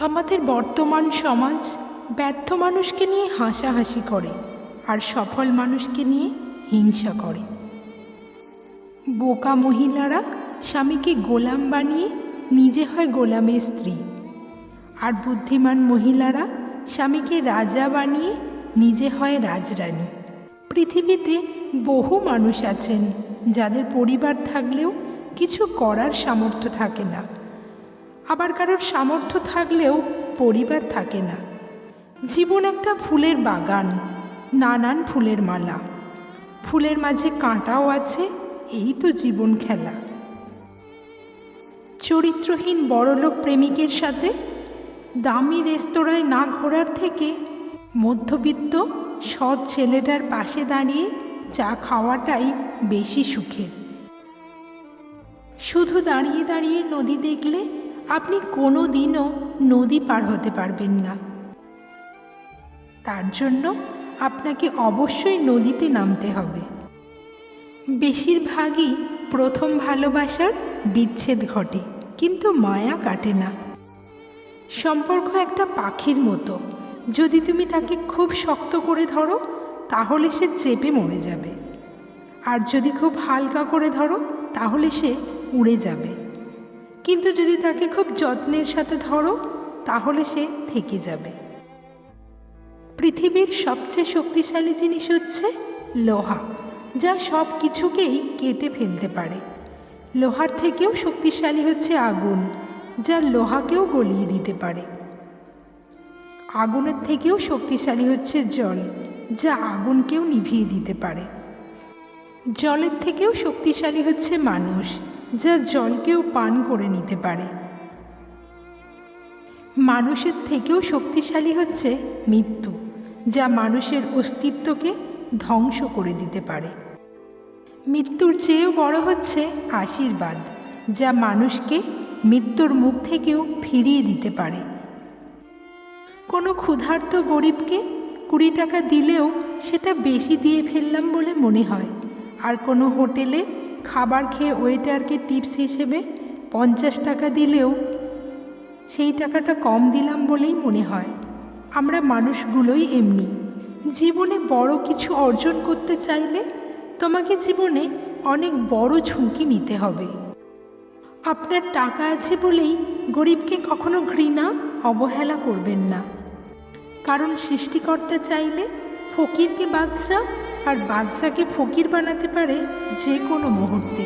আমাদের বর্তমান সমাজ ব্যর্থ মানুষকে নিয়ে হাসাহাসি করে আর সফল মানুষকে নিয়ে হিংসা করে। বোকা মহিলারা স্বামীকে গোলাম বানিয়ে নিজে হয় গোলামের স্ত্রী, আর বুদ্ধিমান মহিলারা স্বামীকে রাজা বানিয়ে নিজে হয় রাজরানী। পৃথিবীতে বহু মানুষ আছেন যাদের পরিবার থাকলেও কিছু করার সামর্থ্য থাকে না, আবার কারোর সামর্থ্য থাকলেও পরিবার থাকে না। জীবন একটা ফুলের বাগান, নানান ফুলের মালা, ফুলের মাঝে কাঁটাও আছে, এই তো জীবন খেলা। চরিত্রহীন বড়লোক প্রেমিকের সাথে দামি রেস্তোরাঁয় না ঘোরার থেকে মধ্যবিত্ত সৎ ছেলেটার পাশে দাঁড়িয়ে চা খাওয়াটাই বেশি সুখের। শুধু দাঁড়িয়ে দাঁড়িয়ে নদী দেখলে আপনি কোনো দিনও নদী পার হতে পারবেন না। তার জন্য আপনাকে অবশ্যই নদীতে নামতে হবে। বেশিরভাগই প্রথম ভালোবাসার বিচ্ছেদ ঘটে, কিন্তু মায়া কাটে না। সম্পর্ক একটা পাখির মতো, যদি তুমি তাকে খুব শক্ত করে ধরো তাহলে সে চেপে মরে যাবে, আর যদি খুব হালকা করে ধরো তাহলে সে উড়ে যাবে। কিন্তু যদি তাকে খুব যত্নের সাথে ধরো তাহলে সে থেকে যাবে। পৃথিবীর সবচেয়ে শক্তিশালী জিনিস হচ্ছে লোহা, যা সব কিছুকেই কেটে ফেলতে পারে। লোহার থেকেও শক্তিশালী হচ্ছে আগুন, যা লোহাকেও গলিয়ে দিতে পারে। আগুনের থেকেও শক্তিশালী হচ্ছে জল, যা আগুনকেও নিভিয়ে দিতে পারে। জলের থেকেও শক্তিশালী হচ্ছে মানুষ, যা জলকেও পান করে নিতে পারে। মানুষের থেকেও শক্তিশালী হচ্ছে মৃত্যু, যা মানুষের অস্তিত্বকে ধ্বংস করে দিতে পারে। মৃত্যুর চেয়েও বড় হচ্ছে আশীর্বাদ, যা মানুষকে মৃত্যুর মুখ থেকেও ফিরিয়ে দিতে পারে। কোনো ক্ষুধার্ত গরিবকে 20 টাকা দিলেও সেটা বেশি দিয়ে ফেললাম বলে মনে হয়, আর কোনো হোটেলে খাবার খেয়ে ওয়েটারকে টিপস হিসেবে 50 টাকা দিলেও সেই টাকাটা কম দিলাম বলেই মনে হয়। আমরা মানুষগুলোই এমনি। জীবনে বড় কিছু অর্জন করতে চাইলে তোমাকে জীবনে অনেক বড় ঝুঁকি নিতে হবে। আপনার টাকা আছে বলেই গরিবকে কখনো ঘৃণা অবহেলা করবেন না, কারণ সৃষ্টিকর্তা চাইলে ফকিরকে বাদশা আর বাদশাকে ফকির বানাতে পারে যে কোনো মুহূর্তে।